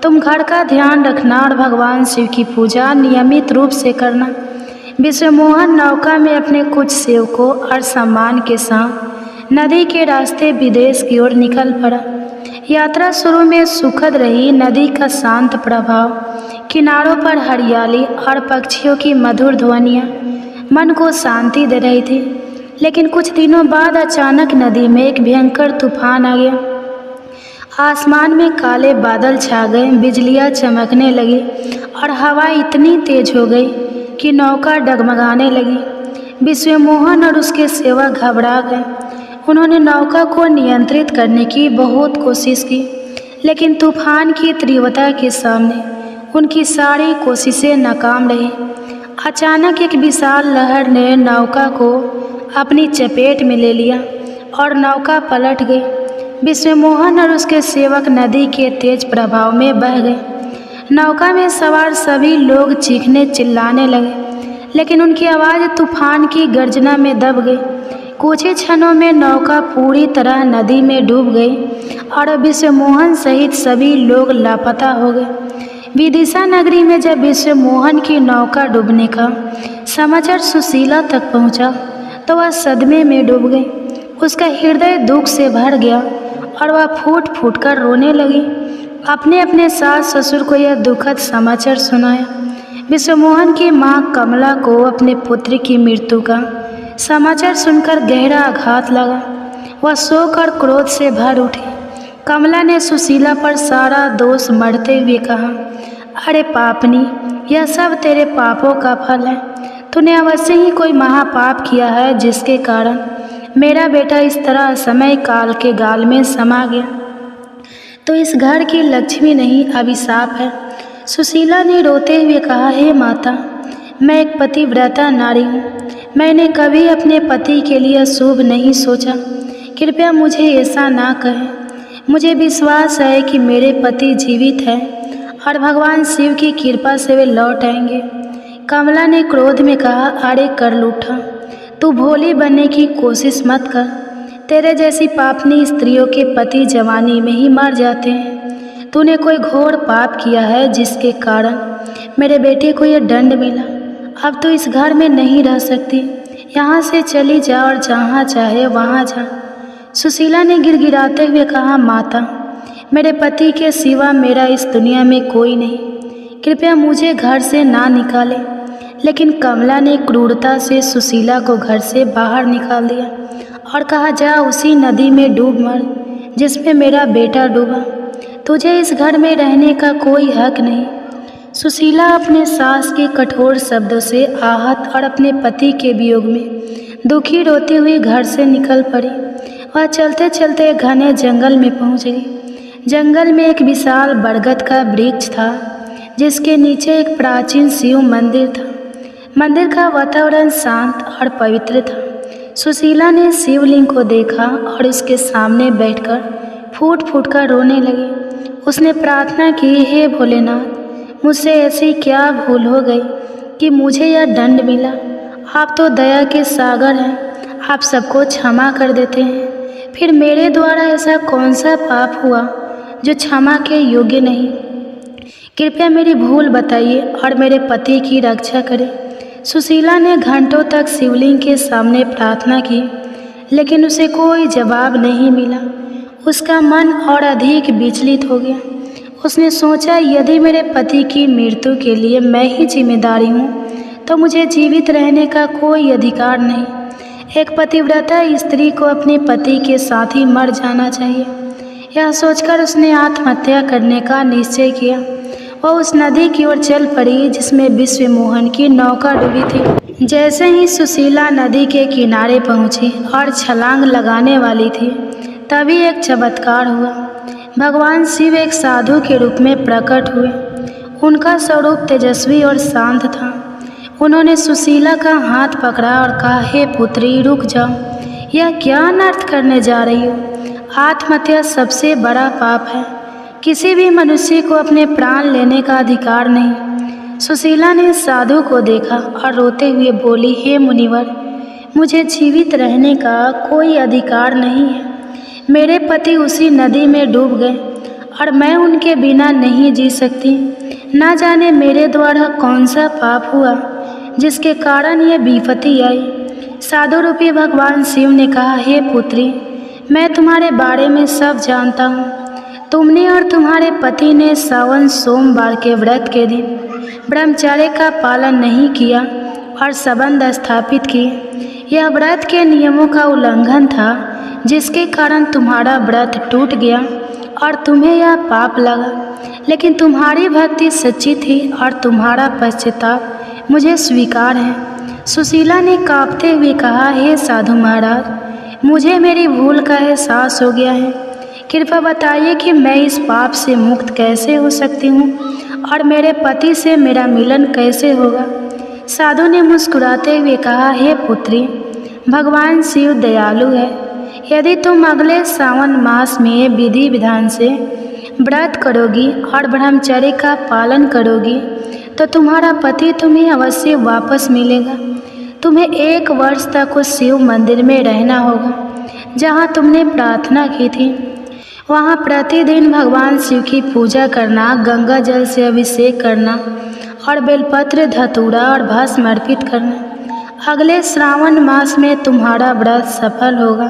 S1: तुम घर का ध्यान रखना और भगवान शिव की पूजा नियमित रूप से करना। विश्वमोहन नौका में अपने कुछ सेवकों और सामान के साथ नदी के रास्ते विदेश की ओर निकल पड़ा। यात्रा शुरू में सुखद रही। नदी का शांत प्रभाव, किनारों पर हरियाली और पक्षियों की मधुर ध्वनियाँ मन को शांति दे रही थी। लेकिन कुछ दिनों बाद अचानक नदी में एक भयंकर तूफान आ गया। आसमान में काले बादल छा गए, बिजलियाँ चमकने लगी और हवा इतनी तेज हो गई कि नौका डगमगाने लगी। विश्वमोहन और उसके सेवक घबरा गए। उन्होंने नौका को नियंत्रित करने की बहुत कोशिश की, लेकिन तूफान की तीव्रता के सामने उनकी सारी कोशिशें नाकाम रही। अचानक एक विशाल लहर ने नौका को अपनी चपेट में ले लिया और नौका पलट गई। विश्वमोहन और उसके सेवक नदी के तेज प्रभाव में बह गए। नौका में सवार सभी लोग चीखने चिल्लाने लगे, लेकिन उनकी आवाज़ तूफान की गर्जना में दब गई। कुछ ही क्षणों में नौका पूरी तरह नदी में डूब गई और विश्वमोहन सहित सभी लोग लापता हो गए। विदिशा नगरी में जब विश्वमोहन की नौका डूबने का समाचार सुशीला तक पहुंचा, तो वह सदमे में डूब गई। उसका हृदय दुख से भर गया और वह फूट फूट कर रोने लगी। अपने अपने सास ससुर को यह दुखद समाचार सुनाया। विश्वमोहन की माँ कमला को अपने पुत्र की मृत्यु का समाचार सुनकर गहरा आघात लगा। वह शोक और क्रोध से भर उठी। कमला ने सुशीला पर सारा दोष मढ़ते हुए कहा, अरे पापनी, यह सब तेरे पापों का फल है। तूने अवश्य ही कोई महापाप किया है, जिसके कारण मेरा बेटा इस तरह समय काल के गाल में समा गया। तो इस घर की लक्ष्मी नहीं, अभिशाप है। सुशीला ने रोते हुए कहा, हे माता, मैं एक पतिव्रता नारी हूँ। मैंने कभी अपने पति के लिए अशुभ नहीं सोचा। कृपया मुझे ऐसा ना कहें। मुझे विश्वास है कि मेरे पति जीवित हैं और भगवान शिव की कृपा से वे लौट आएंगे। कमला ने क्रोध में कहा, अरे कर लूठा, तू भोली बनने की कोशिश मत कर। तेरे जैसी पापनी स्त्रियों के पति जवानी में ही मर जाते हैं। तूने कोई घोर पाप किया है, जिसके कारण मेरे बेटे को यह दंड मिला। अब तो इस घर में नहीं रह सकती। यहाँ से चली जा और जहाँ चाहे वहाँ जा। सुशीला ने गिड़गिड़ाते हुए कहा, माता, मेरे पति के सिवा मेरा इस दुनिया में कोई नहीं। कृपया मुझे घर से ना निकाले। लेकिन कमला ने क्रूरता से सुशीला को घर से बाहर निकाल दिया और कहा, जा उसी नदी में डूब मर जिसमें मेरा बेटा डूबा। तुझे इस घर में रहने का कोई हक नहीं। सुशीला अपने सास के कठोर शब्दों से आहत और अपने पति के वियोग में दुखी रोती हुई घर से निकल पड़ी। वह चलते चलते घने जंगल में पहुंच गई। जंगल में एक विशाल बरगद का वृक्ष था, जिसके नीचे एक प्राचीन शिव मंदिर था। मंदिर का वातावरण शांत और पवित्र था। सुशीला ने शिवलिंग को देखा और उसके सामने बैठकर फूट फूट कर रोने लगी। उसने प्रार्थना की, हे भोलेनाथ, मुझसे ऐसी क्या भूल हो गई कि मुझे यह दंड मिला। आप तो दया के सागर हैं, आप सबको क्षमा कर देते हैं। फिर मेरे द्वारा ऐसा कौन सा पाप हुआ जो क्षमा के योग्य नहीं? कृपया मेरी भूल बताइए और मेरे पति की रक्षा करें। सुशीला ने घंटों तक शिवलिंग के सामने प्रार्थना की, लेकिन उसे कोई जवाब नहीं मिला। उसका मन और अधिक विचलित हो गया। उसने सोचा, यदि मेरे पति की मृत्यु के लिए मैं ही जिम्मेदारी हूँ, तो मुझे जीवित रहने का कोई अधिकार नहीं। एक पतिव्रता स्त्री को अपने पति के साथ ही मर जाना चाहिए। यह सोचकर उसने आत्महत्या करने का निश्चय किया। वह उस नदी की ओर चल पड़ी जिसमें विश्वमोहन की नौका डूबी थी। जैसे ही सुशीला नदी के किनारे पहुंची और छलांग लगाने वाली थी, तभी एक चमत्कार हुआ। भगवान शिव एक साधु के रूप में प्रकट हुए। उनका स्वरूप तेजस्वी और शांत था। उन्होंने सुशीला का हाथ पकड़ा और कहा, हे पुत्री, रुक जाओ। यह क्या अनर्थ करने जा रही हो? आत्महत्या सबसे बड़ा पाप है। किसी भी मनुष्य को अपने प्राण लेने का अधिकार नहीं। सुशीला ने साधु को देखा और रोते हुए बोली, हे मुनिवर, मुझे जीवित रहने का कोई अधिकार नहीं है। मेरे पति उसी नदी में डूब गए और मैं उनके बिना नहीं जी सकती। ना जाने मेरे द्वारा कौन सा पाप हुआ जिसके कारण यह विपत्ति आई। साधु रूपी भगवान शिव ने कहा, हे पुत्री, मैं तुम्हारे बारे में सब जानता हूँ। तुमने और तुम्हारे पति ने सावन सोमवार के व्रत के दिन ब्रह्मचर्य का पालन नहीं किया और संबंध स्थापित किए। यह व्रत के नियमों का उल्लंघन था, जिसके कारण तुम्हारा व्रत टूट गया और तुम्हें यह पाप लगा। लेकिन तुम्हारी भक्ति सच्ची थी और तुम्हारा पश्चाताप मुझे स्वीकार है। सुशीला ने कांपते हुए कहा, हे साधु महाराज, मुझे मेरी भूल का एहसास हो गया है। कृपया बताइए कि मैं इस पाप से मुक्त कैसे हो सकती हूँ और मेरे पति से मेरा मिलन कैसे होगा। साधु ने मुस्कुराते हुए कहा, हे पुत्री, भगवान शिव दयालु है। यदि तुम अगले सावन मास में विधि विधान से व्रत करोगी और ब्रह्मचर्य का पालन करोगी, तो तुम्हारा पति तुम्हें अवश्य वापस मिलेगा। तुम्हें 1 वर्ष तक उस शिव मंदिर में रहना होगा जहाँ तुमने प्रार्थना की थी। वहाँ प्रतिदिन भगवान शिव की पूजा करना, गंगा जल से अभिषेक करना और बेलपत्र, धतूरा और भस्म अर्पित करना। अगले श्रावण मास में तुम्हारा व्रत सफल होगा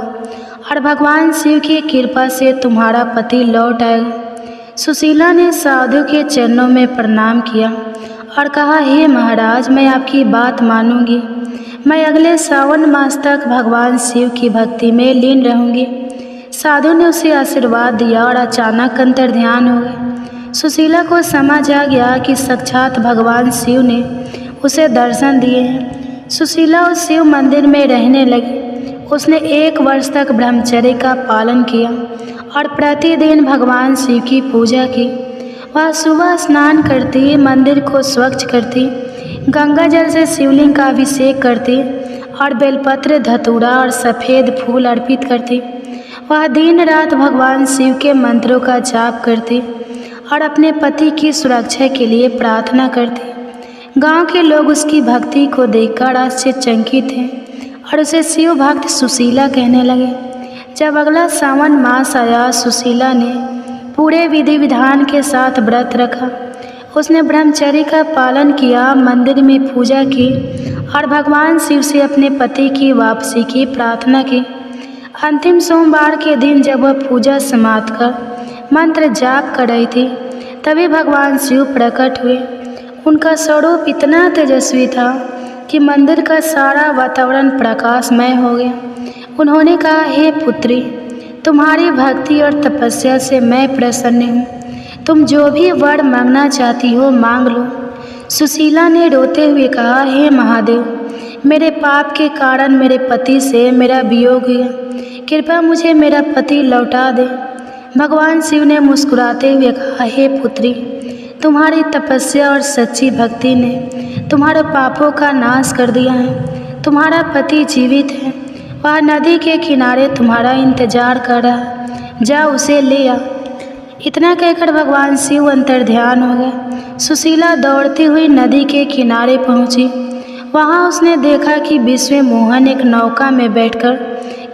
S1: और भगवान शिव की कृपा से तुम्हारा पति लौट आएगा। सुशीला ने साधु के चरणों में प्रणाम किया और कहा, हे महाराज, मैं आपकी बात मानूंगी। मैं अगले सावन मास तक भगवान शिव की भक्ति में लीन रहूंगी। साधु ने उसे आशीर्वाद दिया और अचानक अंतर्ध्यान हो गए। सुशीला को समझ आ गया कि साक्षात भगवान शिव ने उसे दर्शन दिए हैं। सुशीला उस शिव मंदिर में रहने लगी। उसने 1 वर्ष तक ब्रह्मचर्य का पालन किया और प्रतिदिन भगवान शिव की पूजा की। वह सुबह स्नान करती, मंदिर को स्वच्छ करती, गंगा जल से शिवलिंग का अभिषेक करती और बेलपत्र, धतूरा और सफ़ेद फूल अर्पित करती। वह दिन रात भगवान शिव के मंत्रों का जाप करती और अपने पति की सुरक्षा के लिए प्रार्थना करती। गांव के लोग उसकी भक्ति को देखकर आश्चर्यचकित थे और उसे शिव भक्त सुशीला कहने लगे। जब अगला सावन मास आया, सुशीला ने पूरे विधि विधान के साथ व्रत रखा। उसने ब्रह्मचर्य का पालन किया, मंदिर में पूजा की और भगवान शिव से अपने पति की वापसी की प्रार्थना की। अंतिम सोमवार के दिन जब वह पूजा समाप्त कर मंत्र जाप कर रही थी, तभी भगवान शिव प्रकट हुए। उनका स्वरूप इतना तेजस्वी था कि मंदिर का सारा वातावरण प्रकाशमय हो गया। उन्होंने कहा, हे पुत्री, तुम्हारी भक्ति और तपस्या से मैं प्रसन्न हूँ। तुम जो भी वर मांगना चाहती हो मांग लो। सुशीला ने रोते हुए कहा, हे महादेव, मेरे पाप के कारण मेरे पति से मेरा वियोग हुआ। कृपया मुझे मेरा पति लौटा दे। भगवान शिव ने मुस्कुराते हुए कहा, हे पुत्री, तुम्हारी तपस्या और सच्ची भक्ति ने तुम्हारे पापों का नाश कर दिया है। तुम्हारा पति जीवित है। वह नदी के किनारे तुम्हारा इंतजार कर रहा है। जा उसे ले आ। इतना कहकर भगवान शिव अंतर्ध्यान हो गए। सुशीला दौड़ती हुई नदी के किनारे पहुंची। वहां उसने देखा कि विश्वमोहन एक नौका में बैठकर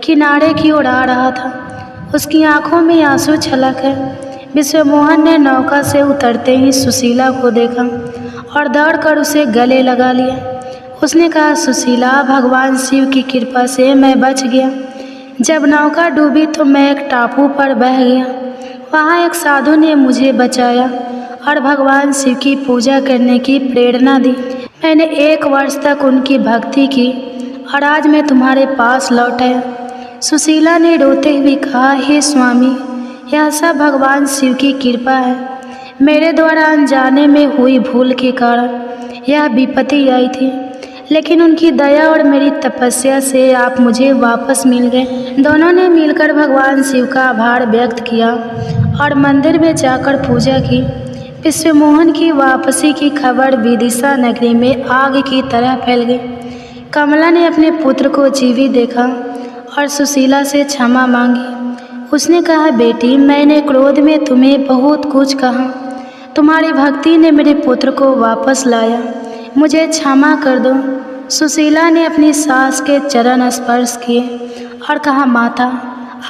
S1: किनारे की ओर आ रहा था। उसकी आंखों में आंसू छलक है। विश्वमोहन ने नौका से उतरते ही सुशीला को देखा और दौड़कर उसे गले लगा लिया। उसने कहा, सुशीला, भगवान शिव की कृपा से मैं बच गया। जब नौका डूबी तो मैं एक टापू पर बह गया। वहाँ एक साधु ने मुझे बचाया और भगवान शिव की पूजा करने की प्रेरणा दी। मैंने 1 वर्ष तक उनकी भक्ति की और आज मैं तुम्हारे पास लौट आया। सुशीला ने रोते हुए कहा, हे स्वामी, यह सब भगवान शिव की कृपा है। मेरे द्वारा अनजाने में हुई भूल के कारण यह विपत्ति आई थी, लेकिन उनकी दया और मेरी तपस्या से आप मुझे वापस मिल गए। दोनों ने मिलकर भगवान शिव का आभार व्यक्त किया और मंदिर में जाकर पूजा की। विश्वमोहन की वापसी की खबर विदिशा नगरी में आग की तरह फैल गई। कमला ने अपने पुत्र को जीवित देखा और सुशीला से क्षमा मांगी। उसने कहा, बेटी, मैंने क्रोध में तुम्हें बहुत कुछ कहा। तुम्हारी भक्ति ने मेरे पुत्र को वापस लाया। मुझे क्षमा कर दो। सुशीला ने अपनी सास के चरण स्पर्श किए और कहा, माता,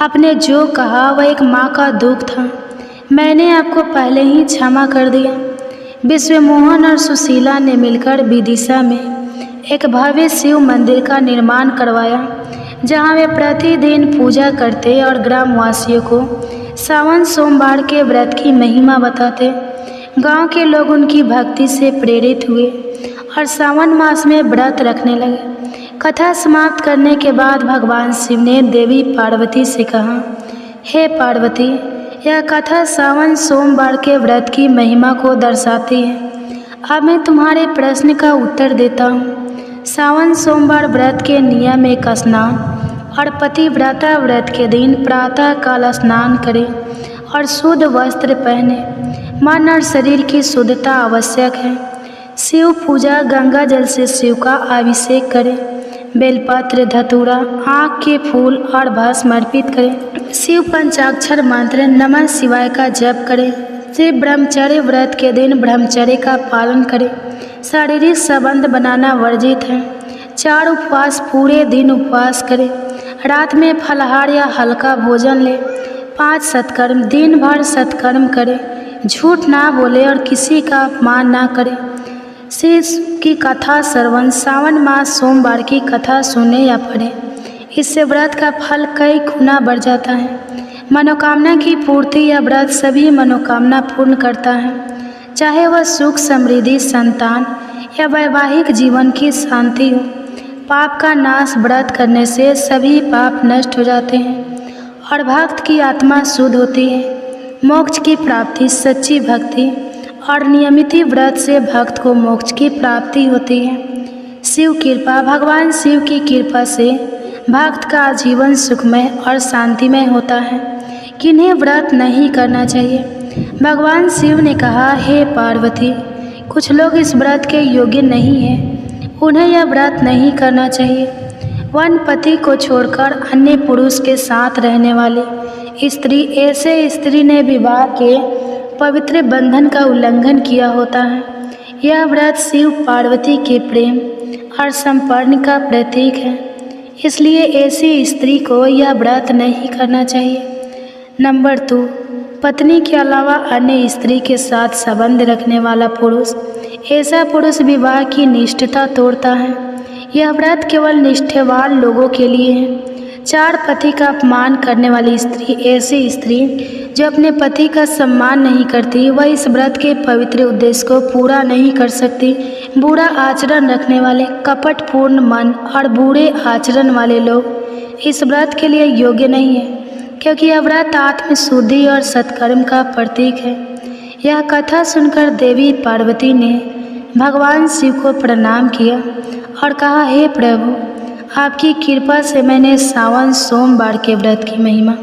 S1: आपने जो कहा वह एक माँ का दुख था। मैंने आपको पहले ही क्षमा कर दिया। विश्वमोहन और सुशीला ने मिलकर विदिशा में एक भव्य शिव मंदिर का निर्माण करवाया, जहाँ वे प्रतिदिन पूजा करते और ग्रामवासियों को सावन सोमवार के व्रत की महिमा बताते। गांव के लोग उनकी भक्ति से प्रेरित हुए और सावन मास में व्रत रखने लगे। कथा समाप्त करने के बाद भगवान शिव ने देवी पार्वती से कहा, हे पार्वती, यह कथा सावन सोमवार के व्रत की महिमा को दर्शाती है। अब मैं तुम्हारे प्रश्न का उत्तर देता हूँ। सावन सोमवार व्रत के नियम एक स्नान और पतिव्रता व्रत के दिन प्रातः काल स्नान करें और शुद्ध वस्त्र पहने। मन और शरीर की शुद्धता आवश्यक है। शिव पूजा, गंगा जल से शिव का अभिषेक करें। बेलपत्र, धतूरा, आँख के फूल और भस्म अर्पित करें। शिव पंचाक्षर मंत्र नमः शिवाय का जप करें। शिव ब्रह्मचर्य व्रत के दिन ब्रह्मचर्य का पालन करें। शारीरिक संबंध बनाना वर्जित है। 4 उपवास, पूरे दिन उपवास करें। रात में फलाहार या हल्का भोजन लें। 5 सत्कर्म, दिन भर सत्कर्म करें। झूठ ना बोले और किसी का अपमान ना करें। शिव की कथा श्रवण, सावन मास सोमवार की कथा सुने या पढ़ें। इससे व्रत का फल कई गुना बढ़ जाता है। मनोकामना की पूर्ति या व्रत सभी मनोकामना पूर्ण करता है। चाहे वह सुख समृद्धि, संतान या वैवाहिक जीवन की शांति हो। पाप का नाश व्रत करने से सभी पाप नष्ट हो जाते हैं और भक्त की आत्मा शुद्ध होती है। मोक्ष की प्राप्ति सच्ची भक्ति और नियमित व्रत से भक्त को मोक्ष की प्राप्ति होती है। शिव कृपा, भगवान शिव की कृपा से भक्त का जीवन सुखमय और शांतिमय होता है। किन्हें व्रत नहीं करना चाहिए? भगवान शिव ने कहा, हे पार्वती, कुछ लोग इस व्रत के योग्य नहीं हैं, उन्हें यह व्रत नहीं करना चाहिए। वन पति को छोड़कर अन्य पुरुष के साथ रहने वाली स्त्री, ऐसे स्त्री ने विवाह के पवित्र बंधन का उल्लंघन किया होता है। यह व्रत शिव पार्वती के प्रेम और संपर्क का प्रतीक है, इसलिए ऐसी स्त्री को यह व्रत नहीं करना चाहिए। नंबर 2, पत्नी के अलावा अन्य स्त्री के साथ संबंध रखने वाला पुरुष, ऐसा पुरुष विवाह की निष्ठता तोड़ता है। यह व्रत केवल निष्ठावान लोगों के लिए है। 4 पति का अपमान करने वाली स्त्री, ऐसी स्त्री जो अपने पति का सम्मान नहीं करती, वह इस व्रत के पवित्र उद्देश्य को पूरा नहीं कर सकती। बुरा आचरण रखने वाले, कपटपूर्ण मन और बुरे आचरण वाले लोग इस व्रत के लिए योग्य नहीं है, क्योंकि यह व्रत आत्मशुद्धि और सत्कर्म का प्रतीक है। यह कथा सुनकर देवी पार्वती ने भगवान शिव को प्रणाम किया और कहा, हे प्रभु, आपकी कृपा से मैंने सावन सोमवार के व्रत की महिमा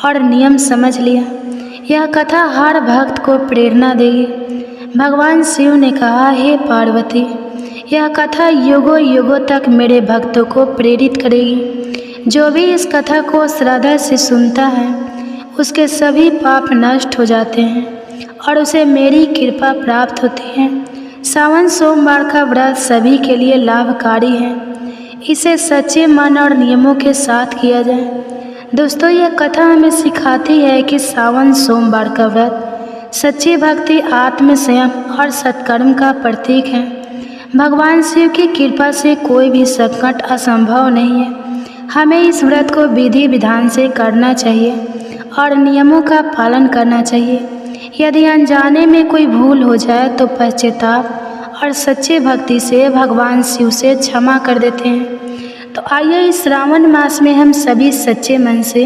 S1: और नियम समझ लिया। यह कथा हर भक्त को प्रेरणा देगी। भगवान शिव ने कहा, हे पार्वती, यह कथा युगों युगों तक मेरे भक्तों को प्रेरित करेगी। जो भी इस कथा को श्रद्धा से सुनता है, उसके सभी पाप नष्ट हो जाते हैं और उसे मेरी कृपा प्राप्त होती है। सावन सोमवार का व्रत सभी के लिए लाभकारी है। इसे सच्चे मन और नियमों के साथ किया जाए। दोस्तों, यह कथा हमें सिखाती है कि सावन सोमवार का व्रत सच्ची भक्ति, आत्म संयम और सत्कर्म का प्रतीक है। भगवान शिव की कृपा से कोई भी संकट असंभव नहीं है। हमें इस व्रत को विधि विधान से करना चाहिए और नियमों का पालन करना चाहिए। यदि अनजाने में कोई भूल हो जाए तो पश्चाताप और सच्चे भक्ति से भगवान शिव से क्षमा कर देते हैं। तो आइए इस श्रावण मास में हम सभी सच्चे मन से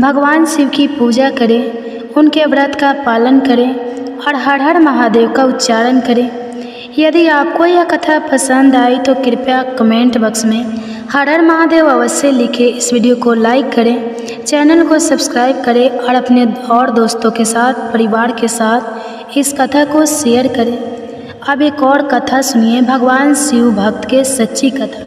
S1: भगवान शिव की पूजा करें, उनके व्रत का पालन करें और हर हर महादेव का उच्चारण करें। यदि आपको यह कथा पसंद आई तो कृपया कमेंट बॉक्स में हर हर महादेव अवश्य लिखें। इस वीडियो को लाइक करें, चैनल को सब्सक्राइब करें और अपने और दोस्तों के साथ, परिवार के साथ इस कथा को शेयर करें। अब एक और कथा सुनिए, भगवान शिव भक्त के सच्ची कथा।